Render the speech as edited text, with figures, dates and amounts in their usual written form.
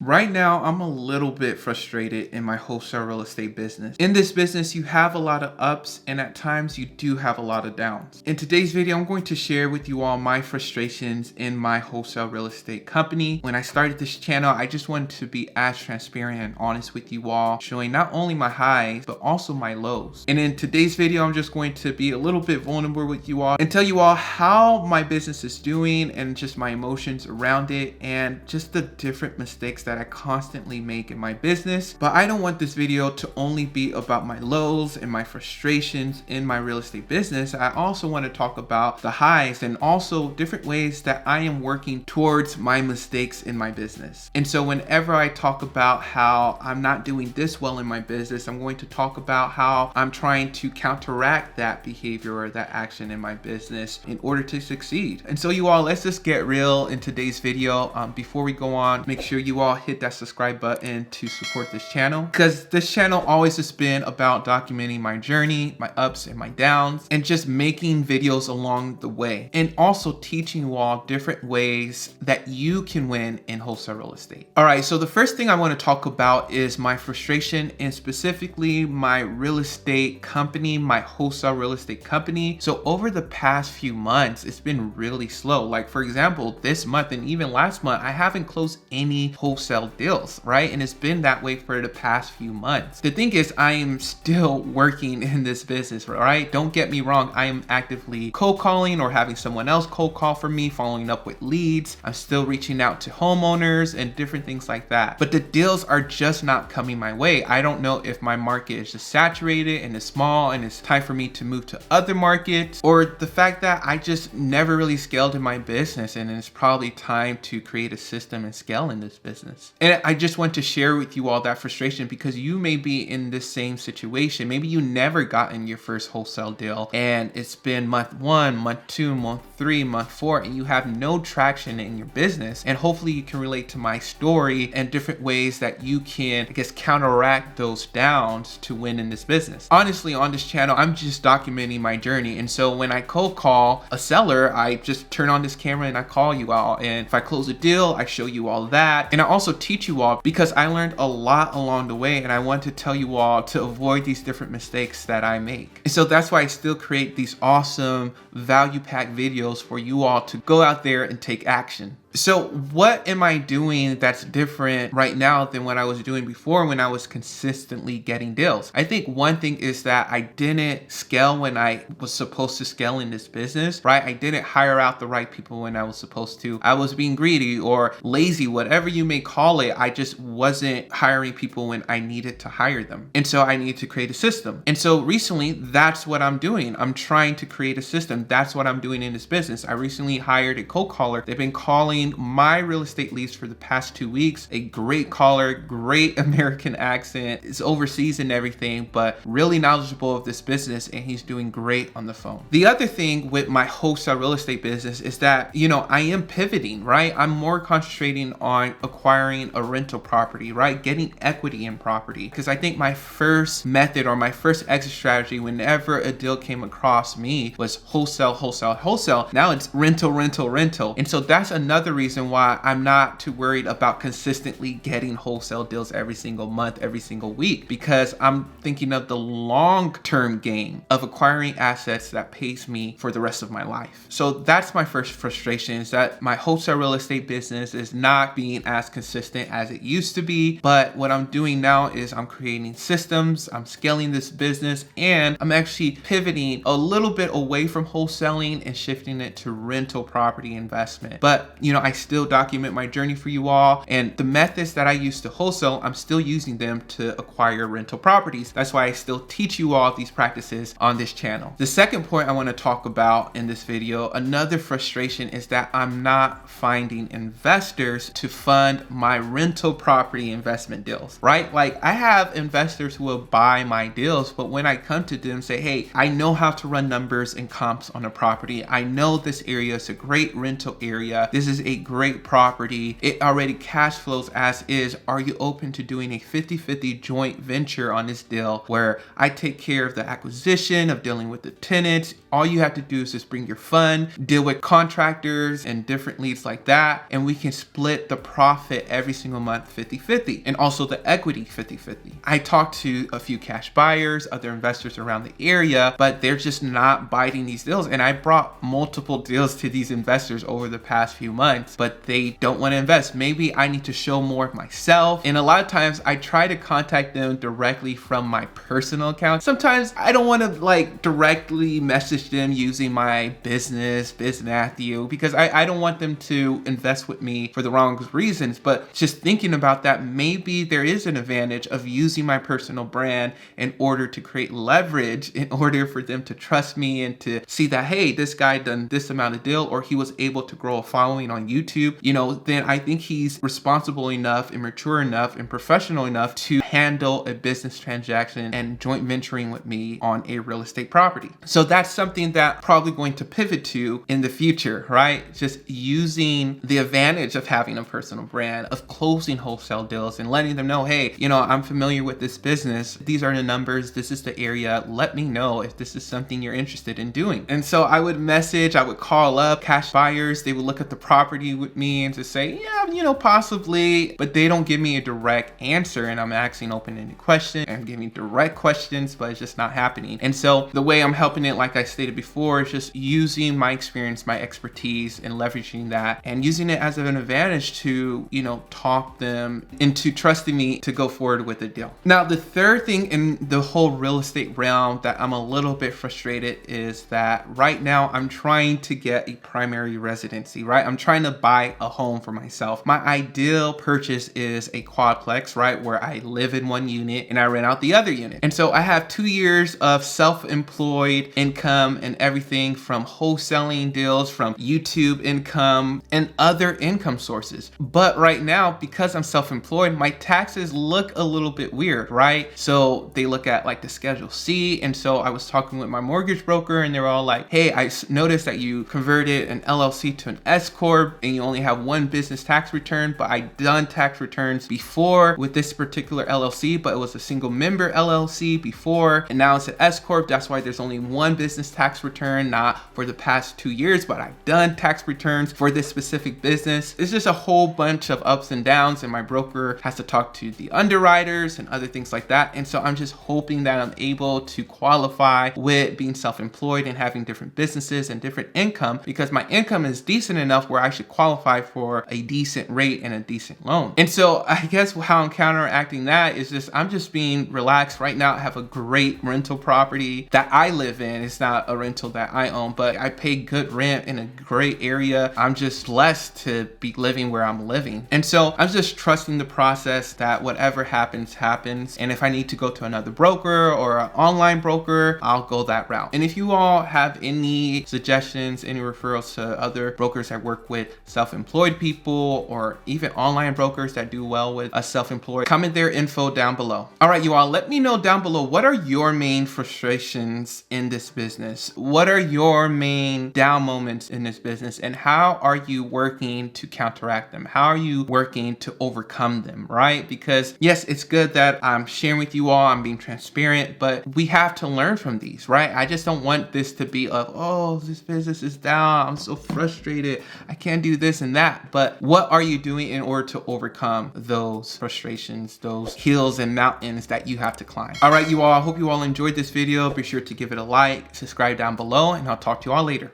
Right now, I'm a little bit frustrated in my wholesale real estate business. In this business, you have a lot of ups and at times you do have a lot of downs. In today's video, I'm going to share with you all my frustrations in my wholesale real estate company. When I started this channel, I just wanted to be as transparent and honest with you all, showing not only my highs, but also my lows. And in today's video, I'm just going to be a little bit vulnerable with you all and tell you all how my business is doing and just my emotions around it and just the different mistakes that I constantly make in my business. But I don't want this video to only be about my lows and my frustrations in my real estate business. I also want to talk about the highs and also different ways that I am working towards my mistakes in my business. And so whenever I talk about how I'm not doing this well in my business, I'm going to talk about how I'm trying to counteract that behavior or that action in my business in order to succeed. And so you all, let's just get real in today's video. Before we go on, make sure you all hit that subscribe button to support this channel, because this channel always has been about documenting my journey, my ups and my downs, and just making videos along the way, and also teaching you all different ways that you can win in wholesale real estate. All right, so the first thing I want to talk about is my frustration and specifically my real estate company, my wholesale real estate company. So over the past few months, it's been really slow. Like for example, this month and even last month, I haven't closed any wholesale deals, right? And it's been that way for the past few months. The thing is, I am still working in this business, right? Don't get me wrong. I am actively cold calling or having someone else cold call for me, following up with leads. I'm still reaching out to homeowners and different things like that. But the deals are just not coming my way. I don't know if my market is just saturated and it's small and it's time for me to move to other markets, or the fact that I just never really scaled in my business and it's probably time to create a system and scale in this business. And I just want to share with you all that frustration because you may be in the same situation. Maybe you never gotten your first wholesale deal and it's been month 1, month 2, month 3, month 4, and you have no traction in your business. And hopefully you can relate to my story and different ways that you can, I guess, counteract those downs to win in this business. Honestly, on this channel, I'm just documenting my journey. And so when I cold call a seller, I just turn on this camera and I call you all. And if I close a deal, I show you all that. And I also teach you all because I learned a lot along the way and I want to tell you all to avoid these different mistakes that I make. And so that's why I still create these awesome value-packed videos for you all to go out there and take action. So what am I doing that's different right now than what I was doing before when I was consistently getting deals? I think one thing is that I didn't scale when I was supposed to scale in this business, right? I didn't hire out the right people when I was supposed to. I was being greedy or lazy, whatever you may call it. I just wasn't hiring people when I needed to hire them. And so I needed to create a system. And so recently, that's what I'm doing. I'm trying to create a system. That's what I'm doing in this business. I recently hired a cold caller. They've been calling my real estate leads for the past 2 weeks. A great caller, great American accent, is overseas and everything, but really knowledgeable of this business, and he's doing great on the phone. The other thing with my wholesale real estate business is that, I am pivoting, right? I'm more concentrating on acquiring a rental property, right? Getting equity in property. Because I think my first method or my first exit strategy whenever a deal came across me was wholesale, wholesale, wholesale. Now it's rental, rental, rental. And so that's another reason why I'm not too worried about consistently getting wholesale deals every single month, every single week, because I'm thinking of the long-term gain of acquiring assets that pays me for the rest of my life. So that's my first frustration, is that my wholesale real estate business is not being as consistent as it used to be. But what I'm doing now is I'm creating systems, I'm scaling this business, and I'm actually pivoting a little bit away from wholesaling and shifting it to rental property investment. But I still document my journey for you all, and the methods that I used to wholesale, I'm still using them to acquire rental properties. That's why I still teach you all these practices on this channel. The second point I want to talk about in this video, another frustration, is that I'm not finding investors to fund my rental property investment deals, right? Like I have investors who will buy my deals, but when I come to them and say, hey, I know how to run numbers and comps on a property. I know this area is a great rental area. This is a great property. It already cash flows as is. Are you open to doing a 50-50 joint venture on this deal where I take care of the acquisition, of dealing with the tenants? All you have to do is just bring your fund, deal with contractors and different leads like that, and we can split the profit every single month 50-50, and also the equity 50-50. I talked to a few cash buyers, other investors around the area, but they're just not biting these deals. And I brought multiple deals to these investors over the past few months, but they don't want to invest. Maybe I need to show more of myself. And a lot of times I try to contact them directly from my personal account. Sometimes I don't want to like directly message them using my business Matthew, because I don't want them to invest with me for the wrong reasons. But just thinking about that, maybe there is an advantage of using my personal brand in order to create leverage, in order for them to trust me and to see that, hey, this guy done this amount of deal, or he was able to grow a following on YouTube, then I think he's responsible enough and mature enough and professional enough to handle a business transaction and joint venturing with me on a real estate property. So that's something that probably going to pivot to in the future, right? Just using the advantage of having a personal brand, of closing wholesale deals and letting them know, hey, I'm familiar with this business. These are the numbers. This is the area. Let me know if this is something you're interested in doing. And so I would call up cash buyers. They would look at the property with me and just say, yeah, possibly, but they don't give me a direct answer. And I'm asking open-ended questions. I'm giving direct questions, but it's just not happening. And so the way I'm helping it, like I stated before, is just using my experience, my expertise, and leveraging that and using it as an advantage to, talk them into trusting me to go forward with the deal. Now, the third thing in the whole real estate realm that I'm a little bit frustrated is that right now I'm trying to get a primary residency, right? I'm trying to buy a home for myself. My ideal purchase is a quadplex, right? Where I live in one unit and I rent out the other unit. And so I have 2 years of self-employed income and everything from wholesaling deals, from YouTube income and other income sources. But right now, because I'm self-employed, my taxes look a little bit weird, right? So they look at like the Schedule C. And so I was talking with my mortgage broker and they were all like, hey, I noticed that you converted an LLC to an S Corp and you only have one business tax return, but I done tax returns before with this particular LLC, but it was a single member LLC before, and now it's an S Corp. That's why there's only one business tax return, not for the past 2 years, but I've done tax returns for this specific business. It's just a whole bunch of ups and downs, and my broker has to talk to the underwriters and other things like that. And so I'm just hoping that I'm able to qualify with being self-employed and having different businesses and different income, because my income is decent enough where I should qualify for a decent rate and a decent loan. And so I guess how I'm counteracting that is just, I'm just being relaxed. Right now I have a great rental property that I live in. It's not a rental that I own, but I pay good rent in a great area. I'm just blessed to be living where I'm living. And so I'm just trusting the process that whatever happens, happens. And if I need to go to another broker or an online broker, I'll go that route. And if you all have any suggestions, any referrals to other brokers that work with self-employed people, or even online brokers that do well with a self-employed, comment their info down below. All right, you all, let me know down below, what are your main frustrations in this business? What are your main down moments in this business? And how are you working to counteract them? How are you working to overcome them, right? Because yes, it's good that I'm sharing with you all, I'm being transparent, but we have to learn from these, right? I just don't want this to be of, oh, this business is down, I'm so frustrated, I can't do this and that. But what are you doing in order to overcome those frustrations, those hills and mountains that you have to climb? All right, you all, I hope you all enjoyed this video. Be sure to give it a like, subscribe down below, and I'll talk to you all later.